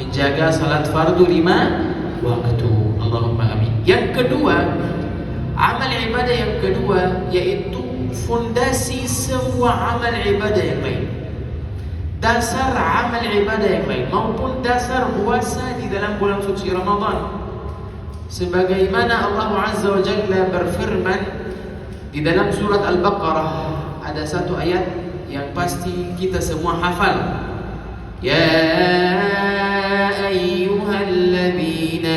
menjaga salat fardu 5 waktu. Allahumma amin. Yang kedua, amal ibadah yang kedua yaitu fondasi semua amal ibadah yang lain. Dasar amal ibadah yang lain maupun dasar puasa di dalam bulan suci Ramadan. Sebagaimana Allah Azza wa Jalla berfirman di dalam surat Al-Baqarah, ada satu ayat yang pasti kita semua hafal. Ya ayyuhalladzina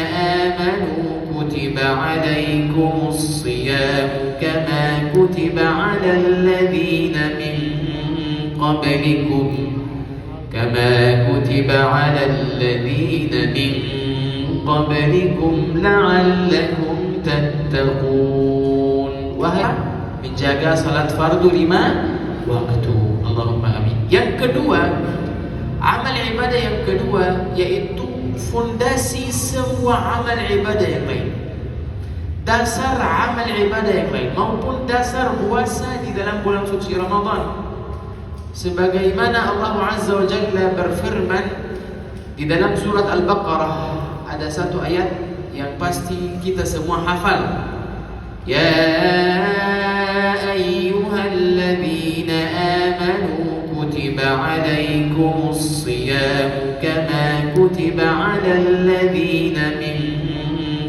amanu kutiba alaikumus siyam kama kutiba alal ladzina min qablikum كما كتب على الذين من قبلكم لعلكم تتقون. Wahai menjaga salat fardu 5 waktu. Allahumma amin. Yang kedua, amal ibadah yang kedua yaitu fondasi semua amal ibadah yang lain. Dasar amal ibadah yang lain maupun dasar puasa di dalam bulan suci Ramadan. Sebagaimana Allah Azza wa Jalla berfirman di dalam surat Al-Baqarah, ada satu ayat yang pasti kita semua hafal. Ya ayyuhalladzina amanu kutiba alaikumus siyam kama kutiba alal ladzina min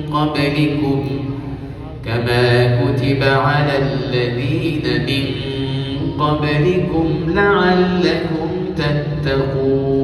qablikum kama kutiba alal ladzina min qablikum la'allakum tattaqun.